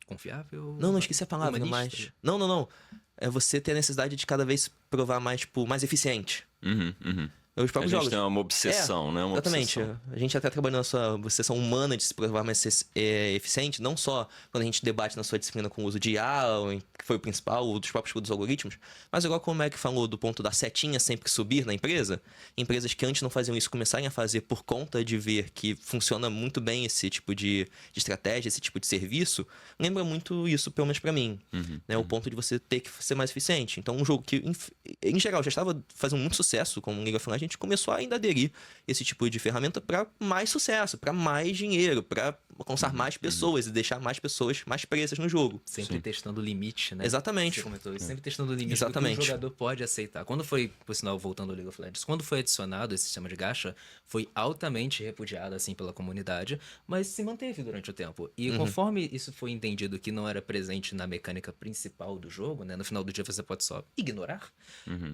Confiável? Não, esqueci a palavra, humanista? mas... Não. É você ter a necessidade de cada vez provar mais, tipo, mais eficiente. Os próprios A gente jogos. tem uma obsessão, né? Uma Exatamente. obsessão. A gente até trabalhando nessa obsessão humana de se provar mais eficiente, não só quando a gente debate na sua disciplina com o uso de IA, que foi o principal, ou dos próprios dos algoritmos, mas igual como o Mac falou do ponto da setinha sempre subir na empresa, empresas que antes não faziam isso começarem a fazer por conta de ver que funciona muito bem esse tipo de estratégia, esse tipo de serviço, lembra muito isso, pelo menos pra mim. Né? O ponto de você ter que ser mais eficiente. Então, um jogo que, em geral, já estava fazendo muito sucesso, como League of Legends, a gente começou a ainda aderir esse tipo de ferramenta para mais sucesso, para mais dinheiro, para alcançar mais pessoas e deixar mais pessoas mais presas no jogo. Sempre testando o limite, né? Exatamente. Você comentou isso, sempre testando o limite Exatamente. do que o jogador pode aceitar. Quando foi, por sinal, voltando ao League of Legends, quando foi adicionado esse sistema de gacha, foi altamente repudiado, assim, pela comunidade, mas se manteve durante o tempo. E conforme isso foi entendido que não era presente na mecânica principal do jogo, né? No final do dia você pode só ignorar.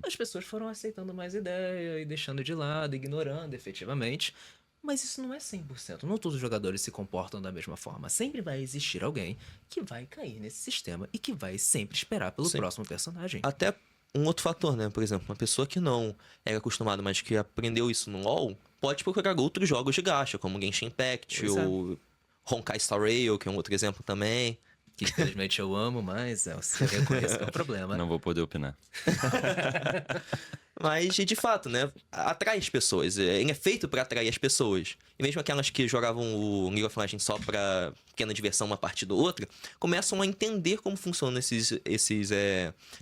As pessoas foram aceitando mais ideia e deixando de lado, ignorando efetivamente. Mas isso não é 100%. Não todos os jogadores se comportam da mesma forma. Sempre vai existir alguém que vai cair nesse sistema e que vai sempre esperar pelo próximo personagem. Até um outro fator, né? Por exemplo, uma pessoa que não era acostumada, mas que aprendeu isso no LoL, pode procurar outros jogos de gacha, como Genshin Impact ou Honkai Star Rail, que é um outro exemplo também. Que infelizmente eu amo, mas eu reconheço que é um problema. Não vou poder opinar. Mas, de fato, né? Atrai as pessoas. Ele é feito pra atrair as pessoas. E mesmo aquelas que jogavam o League of Legends só pra pequena diversão uma partida ou outra, começam a entender como funcionam esses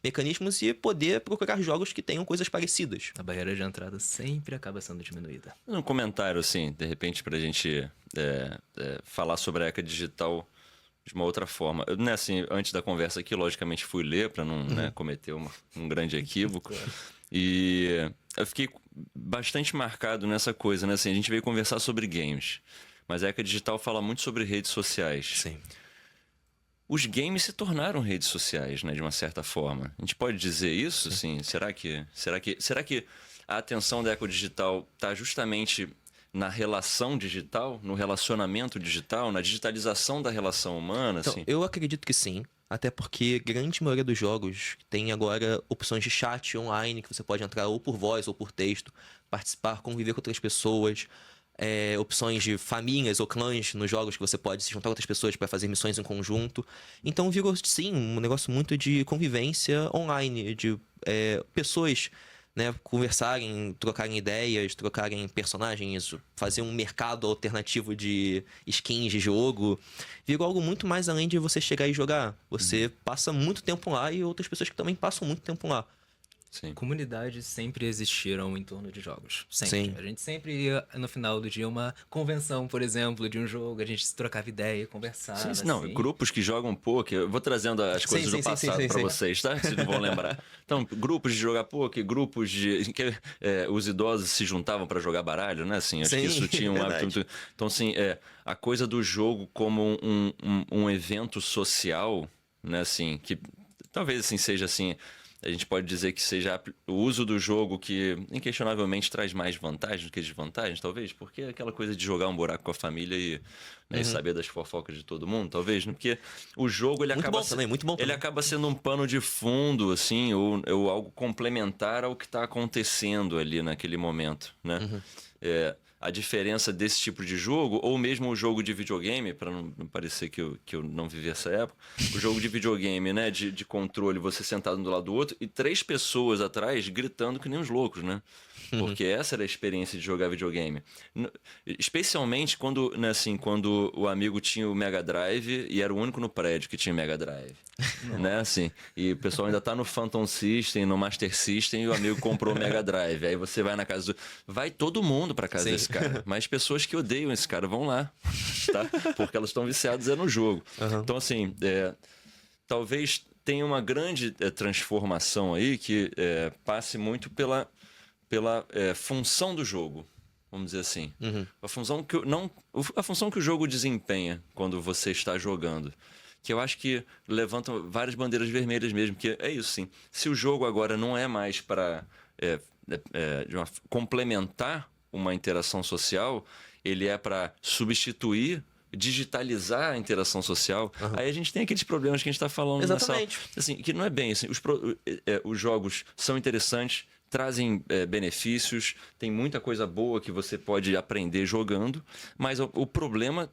mecanismos e poder procurar jogos que tenham coisas parecidas. A barreira de entrada sempre acaba sendo diminuída. Um comentário, assim, de repente, pra gente falar sobre a ECA digital de uma outra forma. Eu, né, assim, antes da conversa aqui, logicamente, fui ler pra não cometer um grande equívoco. E eu fiquei bastante marcado nessa coisa, né? Assim, a gente veio conversar sobre games, mas a ECA Digital fala muito sobre redes sociais. Sim. Os games se tornaram redes sociais, né? De uma certa forma. A gente pode dizer isso, assim? Será que a atenção da ECA Digital está justamente na relação digital, no relacionamento digital, na digitalização da relação humana, Então, assim? eu acredito que sim. Até porque a grande maioria dos jogos tem agora opções de chat online, que você pode entrar ou por voz ou por texto, participar, conviver com outras pessoas, opções de famílias ou clãs nos jogos que você pode se juntar com outras pessoas para fazer missões em conjunto. Então virou, sim, um negócio muito de convivência online, de pessoas, né, conversarem, trocarem ideias, trocarem personagens, fazer um mercado alternativo de skins de jogo. Virou algo muito mais além de você chegar e jogar. Você passa muito tempo lá e outras pessoas que também passam muito tempo lá. Sim. Comunidades sempre existiram em torno de jogos. Sempre. Sim. A gente sempre ia, no final do dia, uma convenção, por exemplo, de um jogo, a gente se trocava ideia, conversava. Sim, não, assim. grupos que jogam poker, eu vou trazendo as coisas do passado para vocês, tá? Vocês não vão lembrar. Então, grupos de jogar poker, grupos de que os idosos se juntavam para jogar baralho, né? Assim, acho que isso tinha um hábito muito... Então, assim, a coisa do jogo como um evento social, né? Assim, que talvez assim seja assim. A gente pode dizer que seja o uso do jogo que inquestionavelmente traz mais vantagens do que desvantagens, talvez, porque é aquela coisa de jogar um buraco com a família e saber das fofocas de todo mundo, talvez, né? Porque o jogo ele Muito acaba bom também, muito bom ele também. acaba sendo um pano de fundo, assim, ou algo complementar ao que está acontecendo ali naquele momento, né? A diferença desse tipo de jogo, ou mesmo o jogo de videogame, para não parecer que eu não vivi essa época, o jogo de videogame, né, de controle, você sentado um do lado do outro, e 3 pessoas atrás gritando que nem os loucos, né? Porque essa era a experiência de jogar videogame. Especialmente quando, né, assim, quando o amigo tinha o Mega Drive e era o único no prédio que tinha Mega Drive. Né, assim, e o pessoal ainda tá no Phantom System, no Master System, e o amigo comprou o Mega Drive. Aí você vai na casa do... Vai todo mundo pra casa desse cara. Mas pessoas que odeiam esse cara vão lá, tá? Porque elas estão viciadas no jogo. Então, assim, talvez tenha uma grande transformação aí que passe muito pela função do jogo, vamos dizer assim. A função que o jogo desempenha quando você está jogando. Que eu acho que levantam várias bandeiras vermelhas mesmo, que é isso, sim. Se o jogo agora não é mais para complementar uma interação social, ele é para substituir, digitalizar a interação social, aí a gente tem aqueles problemas que a gente está falando Exatamente. nessa... Assim, que não é bem assim, os jogos são interessantes, trazem benefícios, tem muita coisa boa que você pode aprender jogando, mas o problema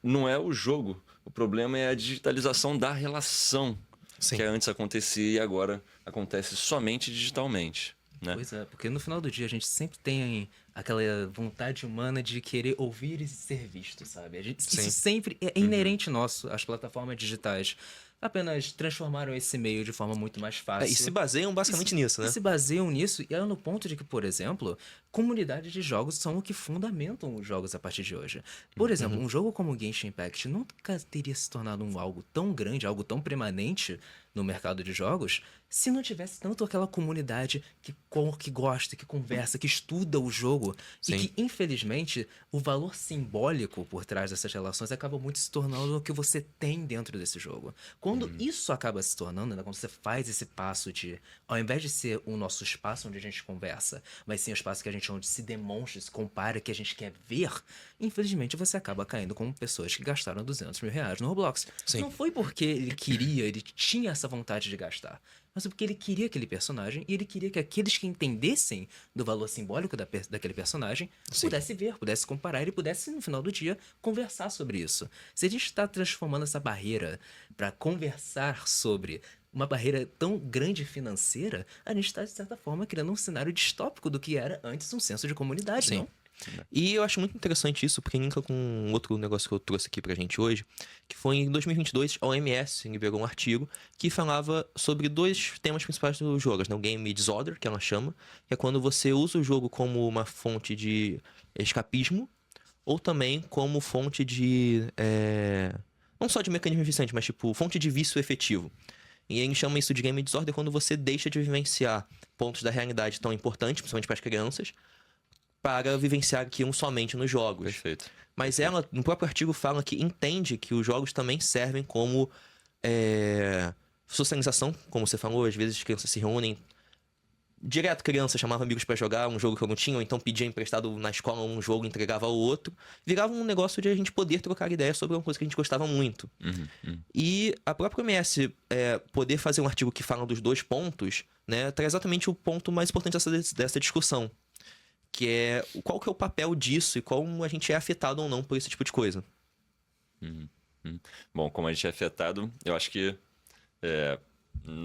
não é o jogo, o problema é a digitalização da relação, Sim. que antes acontecia e agora acontece somente digitalmente. Né? Pois é, porque no final do dia a gente sempre tem aquela vontade humana de querer ouvir e ser visto, sabe? Sim. Isso sempre é inerente nosso. As plataformas digitais apenas transformaram esse meio de forma muito mais fácil. E se baseiam basicamente nisso, né? E se baseiam nisso, e é no ponto de que, por exemplo, comunidades de jogos são o que fundamentam os jogos a partir de hoje. Por exemplo, um jogo como o Genshin Impact nunca teria se tornado algo tão grande, algo tão permanente no mercado de jogos, se não tivesse tanto aquela comunidade que gosta, que conversa, que estuda o jogo. Sim. E que, infelizmente, o valor simbólico por trás dessas relações acaba muito se tornando o que você tem dentro desse jogo. Quando isso acaba se tornando, né, quando você faz esse passo de, ao invés de ser o nosso espaço onde a gente conversa, mas sim o espaço que a gente onde se demonstra, se compara, que a gente quer ver, infelizmente você acaba caindo com pessoas que gastaram R$200.000 no Roblox. Sim. Não foi porque ele queria, ele tinha essa vontade de gastar, mas porque ele queria aquele personagem e ele queria que aqueles que entendessem do valor simbólico daquele personagem pudessem ver, pudessem comparar e pudessem, no final do dia, conversar sobre isso. Se a gente está transformando essa barreira para conversar sobre uma barreira tão grande financeira, a gente está, de certa forma, criando um cenário distópico do que era antes um senso de comunidade, Sim. não? E eu acho muito interessante isso, porque linka com outro negócio que eu trouxe aqui pra gente hoje, que foi em 2022, a OMS liberou um artigo que falava sobre 2 temas principais dos jogos, né? O game disorder, que ela chama, que é quando você usa o jogo como uma fonte de escapismo, ou também como fonte de... não só de mecanismo eficiente, mas tipo, fonte de vício efetivo. E ele chama isso de game disorder quando você deixa de vivenciar pontos da realidade tão importantes, principalmente para as crianças, para vivenciar aquilo somente nos jogos. Perfeito. Mas ela, no próprio artigo, fala que entende que os jogos também servem como socialização, como você falou, às vezes as crianças se reúnem. Direto criança chamava amigos para jogar um jogo que eu não tinha, ou então pedia emprestado na escola um jogo e entregava ao outro. Virava um negócio de a gente poder trocar ideias sobre uma coisa que a gente gostava muito. E a própria OMS poder fazer um artigo que fala dos 2 pontos, né, traz exatamente o ponto mais importante dessa discussão. Que é qual que é o papel disso e como a gente é afetado ou não por esse tipo de coisa. Bom, como a gente é afetado, eu acho que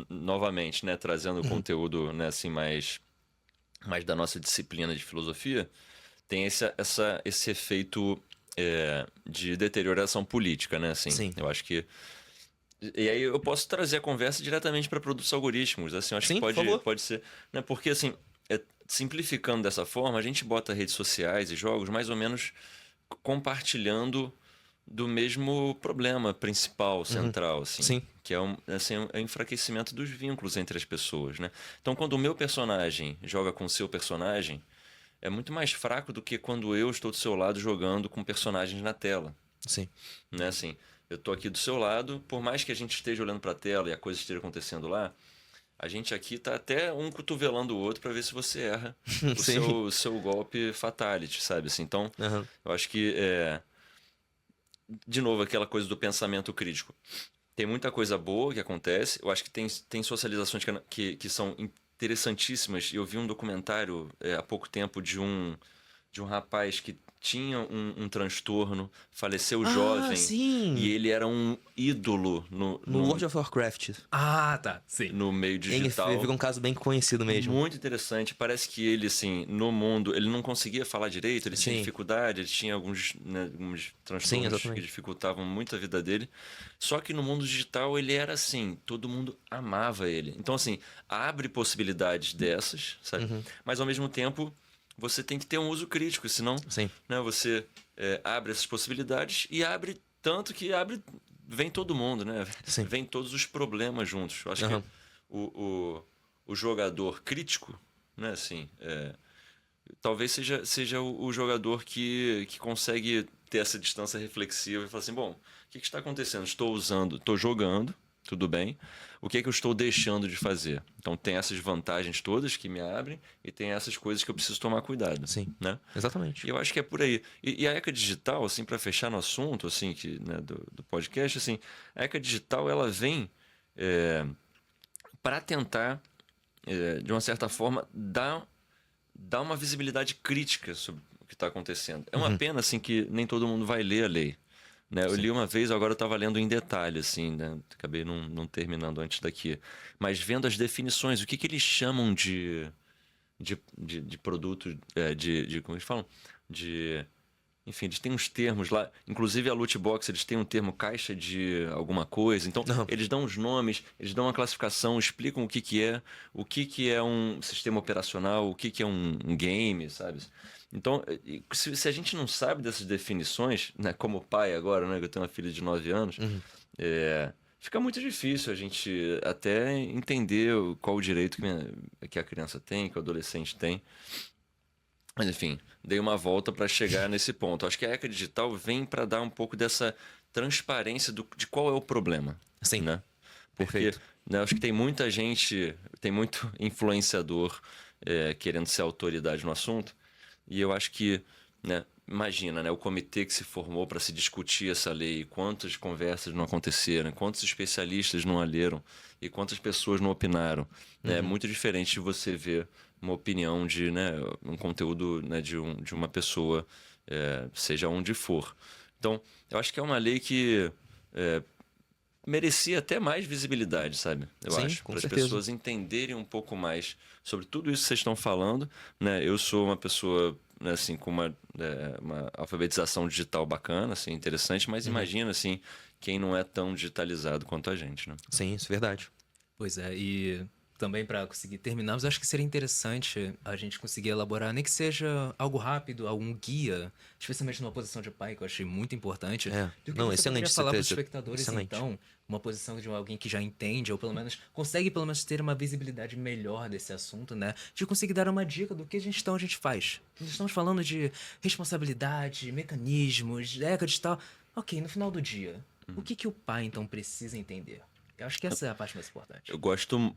novamente, né, trazendo conteúdo, né, assim, mais da nossa disciplina de filosofia, tem esse efeito de deterioração política, né, assim. Sim. Eu acho que e aí eu posso trazer a conversa diretamente para produtos algorítmicos, assim, eu acho Sim, que por favor. pode ser, né, porque assim, simplificando dessa forma, a gente bota redes sociais e jogos mais ou menos compartilhando do mesmo problema principal, central, assim. Sim. Que é o enfraquecimento dos vínculos entre as pessoas, né? Então, quando o meu personagem joga com o seu personagem, é muito mais fraco do que quando eu estou do seu lado jogando com personagens na tela, Sim. né? Assim, eu tô aqui do seu lado, por mais que a gente esteja olhando para a tela e a coisa esteja acontecendo lá, a gente aqui tá até um cotovelando o outro para ver se você erra o seu golpe fatality, sabe? Assim, então, eu acho que de novo, aquela coisa do pensamento crítico. Tem muita coisa boa que acontece. Eu acho que tem socializações que são interessantíssimas. Eu vi um documentário há pouco tempo de um rapaz que tinha um transtorno, faleceu jovem. Sim. E ele era um ídolo No World of Warcraft. Ah, tá. Sim. no meio digital. Ele virou um caso bem conhecido mesmo. Muito interessante. Parece que ele, assim, no mundo, ele não conseguia falar direito, ele tinha Sim. dificuldade, ele tinha alguns transtornos Sim, que exatamente. dificultavam muito a vida dele. Só que no mundo digital ele era assim, todo mundo amava ele. Então, assim, abre possibilidades dessas, sabe? Mas ao mesmo tempo, você tem que ter um uso crítico, senão Sim. né, você abre essas possibilidades e abre tanto que vem todo mundo, né? Sim. Vem todos os problemas juntos. Eu acho que o jogador crítico, né, assim, talvez seja o jogador que consegue ter essa distância reflexiva e falar assim, bom, o que está acontecendo? Estou jogando, tudo bem. O que é que eu estou deixando de fazer? Então tem essas vantagens todas que me abrem e tem essas coisas que eu preciso tomar cuidado. Sim. Né? Exatamente. E eu acho que é por aí. E a ECA Digital, assim, para fechar no assunto assim, né, do podcast, assim, a ECA Digital ela vem para tentar de uma certa forma, dá uma visibilidade crítica sobre o que está acontecendo. É uma pena, assim, que nem todo mundo vai ler a lei. Né? Eu li uma vez, agora eu estava lendo em detalhe, assim, né? Acabei não terminando antes daqui. Mas vendo as definições, o que eles chamam de produto, como eles falam? Enfim, eles têm uns termos lá, inclusive a loot box, eles têm um termo caixa de alguma coisa. Então, eles dão os nomes, eles dão uma classificação, explicam o que é um sistema operacional, o que é um game, sabe? Então, se a gente não sabe dessas definições, né, como pai agora, né, que eu tenho uma filha de 9 anos, fica muito difícil a gente até entender qual o direito que a criança tem, que o adolescente tem. Mas, enfim, dei uma volta para chegar nesse ponto. Acho que a ECA Digital vem para dar um pouco dessa transparência de qual é o problema. Sim, né? Porque, perfeito. né, acho que tem muita gente, tem muito influenciador querendo ser autoridade no assunto. E eu acho que, né, imagina, né, o comitê que se formou para se discutir essa lei, quantas conversas não aconteceram, quantos especialistas não a leram e quantas pessoas não opinaram. É muito diferente de você ver uma opinião de, né, um conteúdo, né, de uma pessoa, seja onde for. Então, eu acho que é uma lei que merecia até mais visibilidade, sabe? Eu Sim, acho, com para as certeza. pessoas entenderem um pouco mais sobre tudo isso que vocês estão falando, né? Eu sou uma pessoa, né, assim, com uma alfabetização digital bacana, assim, interessante, mas imagina, assim, quem não é tão digitalizado quanto a gente, né? Sim, isso é verdade. Pois é, e também para conseguir terminarmos, acho que seria interessante a gente conseguir elaborar, nem que seja algo rápido, algum guia, especialmente numa posição de pai, que eu achei muito importante. Do que Não, você excelente poderia falar você para os ter- espectadores, excelente. então, uma posição de alguém que já entende, ou pelo menos consegue pelo menos ter uma visibilidade melhor desse assunto, né? De conseguir dar uma dica do que a gente faz. Nós estamos falando de responsabilidade, mecanismos, ECA digital. Ok, no final do dia, o que o pai, então, precisa entender? Eu acho que essa é a parte mais importante. Eu gosto,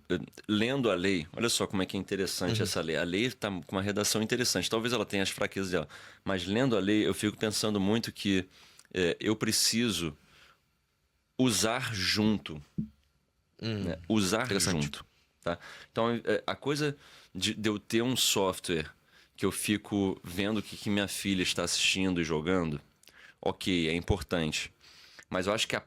lendo a lei, olha só como é que é interessante essa lei. A lei está com uma redação interessante, talvez ela tenha as fraquezas dela, mas lendo a lei eu fico pensando muito que eu preciso usar junto. Né? Usar Interessante. junto. Tá? Então, a coisa de eu ter um software que eu fico vendo o que minha filha está assistindo e jogando, ok, é importante. Mas eu acho que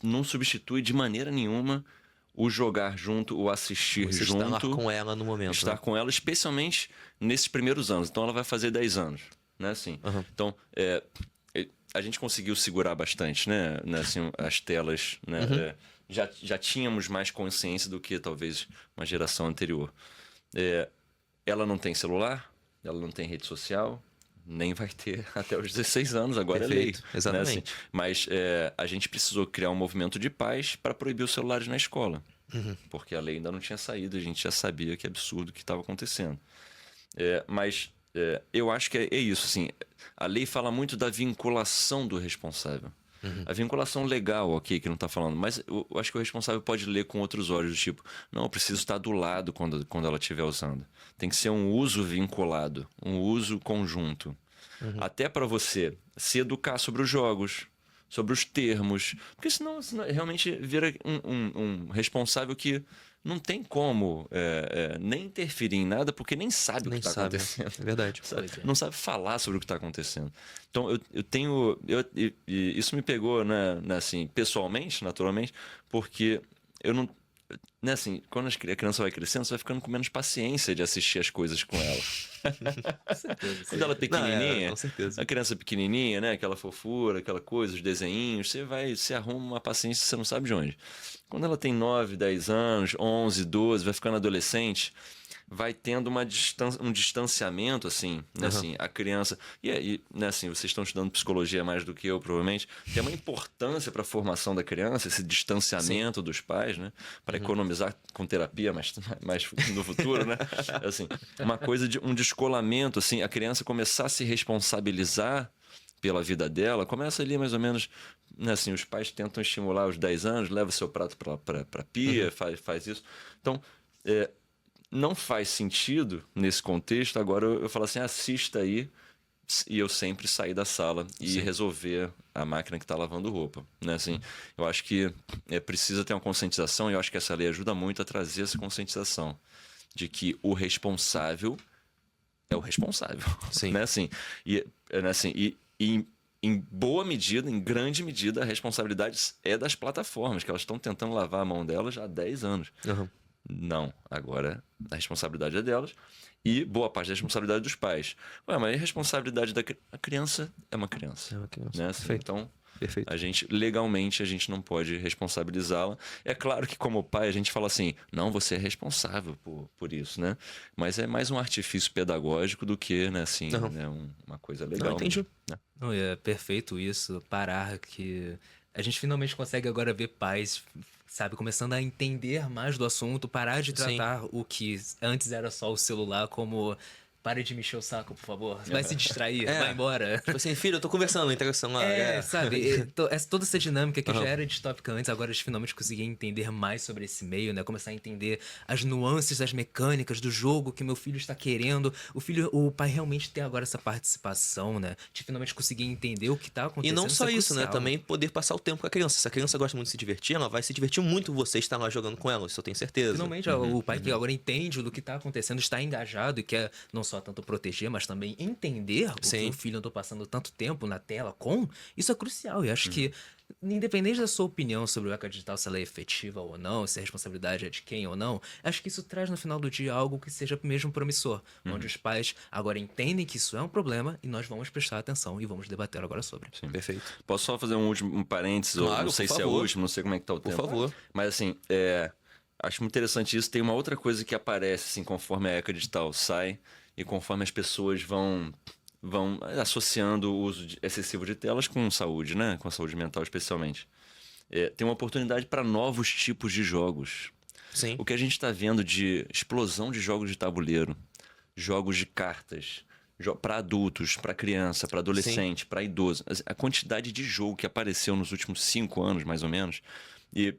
não substitui de maneira nenhuma o jogar junto, o assistir Você junto. estar lá com ela no momento. Estar né? com ela, especialmente nesses primeiros anos. Então ela vai fazer 10 anos, né? Assim, Então, a gente conseguiu segurar bastante, né? Assim, as telas, né? Já tínhamos mais consciência do que talvez uma geração anterior. Ela não tem celular, ela não tem rede social, nem vai ter até os 16 anos, agora Perfeito, é lei. exatamente. Né? Assim, mas a gente precisou criar um movimento de paz para proibir os celulares na escola. Porque a lei ainda não tinha saído, a gente já sabia que absurdo o que estava acontecendo. Mas eu acho que é isso. Assim, a lei fala muito da vinculação do responsável. A vinculação legal, ok, que não está falando, mas eu acho que o responsável pode ler com outros olhos, do tipo, não, eu preciso estar do lado quando ela estiver usando. Tem que ser um uso vinculado, um uso conjunto. Até para você se educar sobre os jogos, sobre os termos, porque senão realmente vira um responsável que não tem como nem interferir em nada, porque nem sabe o que Nem está sabe. acontecendo. É verdade. Não sabe falar sobre o que está acontecendo. Então, eu tenho... e isso me pegou, né, assim, pessoalmente, naturalmente, porque eu não... Né, assim, quando a criança vai crescendo, você vai ficando com menos paciência de assistir as coisas com ela. Com certeza. Quando ela é pequenininha, com certeza. a criança pequenininha, né, aquela fofura, aquela coisa, os desenhinhos, você arruma uma paciência que você não sabe de onde. Quando ela tem 9, 10 anos, 11, 12, vai ficando adolescente, vai tendo um distanciamento, assim, né, assim, a criança... E né, assim, vocês estão estudando psicologia mais do que eu, provavelmente. Tem uma importância para a formação da criança, esse distanciamento dos pais, né? Para economizar com terapia mais no futuro, né? Assim, uma coisa de um descolamento, assim, a criança começar a se responsabilizar pela vida dela, começa ali mais ou menos, né, assim, os pais tentam estimular aos 10 anos, leva seu prato para pia, faz isso. Então, não faz sentido nesse contexto. Agora eu falo assim, assista aí, e eu sempre sair da sala e resolver a máquina que está lavando roupa, né? Assim, eu acho que precisa ter uma conscientização, e eu acho que essa lei ajuda muito a trazer essa conscientização. de que o responsável é o responsável. Sim. Né? Assim, em boa medida, em grande medida, a responsabilidade é das plataformas, que elas estão tentando lavar a mão delas há 10 anos. Uhum. Não, agora a responsabilidade é delas e boa parte da responsabilidade dos pais. Ué, mas a responsabilidade da criança é uma criança. É uma criança. Né? Assim, Perfeito. então, Perfeito. legalmente, a gente não pode responsabilizá-la. É claro que como pai a gente fala assim, não, você é responsável por isso, né? Mas é mais um artifício pedagógico do que, né, assim, né, uma coisa legal. Não, entendi. Né? Não, é perfeito isso, parar que a gente finalmente consegue agora ver pais, sabe, começando a entender mais do assunto, parar de tratar o que antes era só o celular como pare de me encher o saco, por favor, vai se distrair, vai embora. Tipo assim, filho, eu tô conversando, interação lá. Sabe, toda essa dinâmica que já era distópica antes, agora a gente finalmente conseguia entender mais sobre esse meio, né? Começar a entender as nuances, as mecânicas do jogo que meu filho está querendo. O pai realmente ter agora essa participação, né? De finalmente conseguir entender o que tá E acontecendo. não só é isso, né? crucial. Também poder passar o tempo com a criança. Se a criança gosta muito de se divertir, ela vai se divertir muito você estar lá jogando com ela, isso eu tenho certeza. Finalmente, o pai que agora entende do que tá acontecendo, está engajado e quer não só tanto proteger, mas também entender o que o filho andou passando tanto tempo na tela com, isso é crucial. E acho que, independente da sua opinião sobre o Eca Digital, se ela é efetiva ou não, se a responsabilidade é de quem ou não, acho que isso traz no final do dia algo que seja mesmo promissor. Onde os pais agora entendem que isso é um problema e nós vamos prestar atenção e vamos debater agora sobre. Sim. Perfeito. Posso só fazer um último parênteses? Claro, não sei por se é o favor. último, não sei como é que tá o tempo. Por favor. Mas assim, acho muito interessante isso. Tem uma outra coisa que aparece assim, conforme a Eca Digital sai e conforme as pessoas vão associando o uso excessivo de telas com saúde, né? Com a saúde mental especialmente. Tem uma oportunidade para novos tipos de jogos. Sim. O que a gente está vendo de explosão de jogos de tabuleiro, jogos de cartas, para adultos, para criança, para adolescente, para idoso. A quantidade de jogo que apareceu nos últimos 5 anos, mais ou menos. E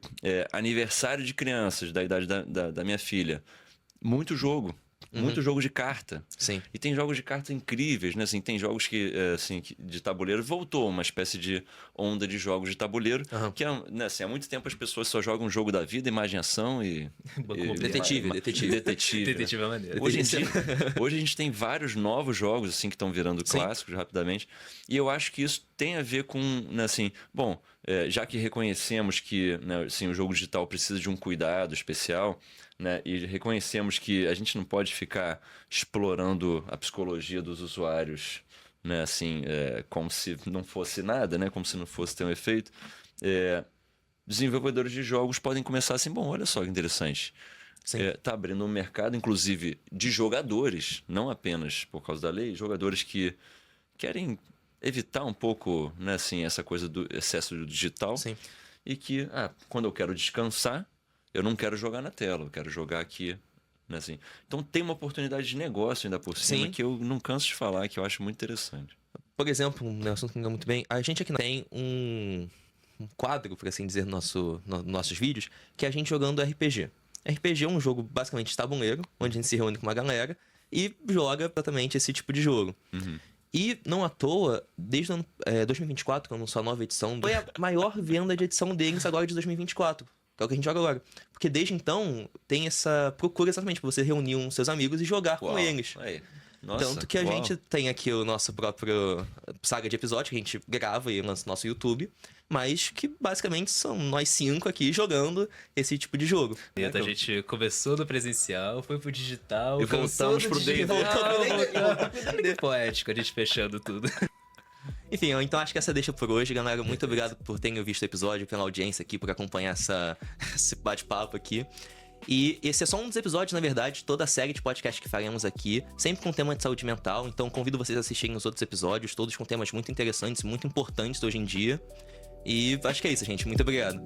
aniversário de crianças da idade da minha filha. Muito jogo. Muito jogo de carta. Sim. E tem jogos de carta incríveis, né? Assim, tem jogos que de tabuleiro voltou uma espécie de onda de jogos de tabuleiro. Que né, assim, há muito tempo as pessoas só jogam jogo da vida, imagem, ação e Detetive. Detetive é maneiro. Hoje a gente tem vários novos jogos assim que estão virando clássicos rapidamente. E eu acho que isso tem a ver com, né, assim, bom, já que reconhecemos que, né, assim, o jogo digital precisa de um cuidado especial, né, e reconhecemos que a gente não pode ficar explorando a psicologia dos usuários, né, assim, como se não fosse nada, né, como se não fosse ter um efeito. Desenvolvedores de jogos podem começar assim, bom, olha só que interessante. Tá abrindo um mercado, inclusive, de jogadores, não apenas por causa da lei, jogadores que querem evitar um pouco, né, assim, essa coisa do excesso do digital. Sim. E que, quando eu quero descansar, eu não quero jogar na tela, eu quero jogar aqui, né, assim. Então tem uma oportunidade de negócio ainda por cima que eu não canso de falar, que eu acho muito interessante. Por exemplo, um assunto que me lembra muito bem, a gente aqui tem um quadro, por assim dizer, nos nossos vídeos, que é a gente jogando RPG. RPG é um jogo basicamente de tabuleiro, onde a gente se reúne com uma galera e joga exatamente esse tipo de jogo. E, não à toa, desde o ano 2024, quando lançou a nova edição, foi a maior venda de edição deles agora de 2024. Que é o que a gente joga agora. Porque desde então, tem essa procura exatamente pra você reunir uns seus amigos e jogar com eles. Nossa, Tanto que a gente tem aqui o nosso próprio saga de episódio, que a gente grava e lança no nosso YouTube. Mas que basicamente são nós 5 aqui jogando esse tipo de jogo. A gente começou do presencial, foi pro digital, e voltamos pro D&D. Poético, a gente fechando tudo. Enfim, então acho que essa deixa por hoje, galera. Muito obrigado por terem visto o episódio, pela audiência aqui, por acompanhar esse bate-papo aqui. E esse é só um dos episódios, na verdade, de toda a série de podcast que faremos aqui, sempre com tema de saúde mental. Então convido vocês a assistirem os outros episódios, todos com temas muito interessantes, muito importantes hoje em dia. E acho que é isso, gente. Muito obrigado.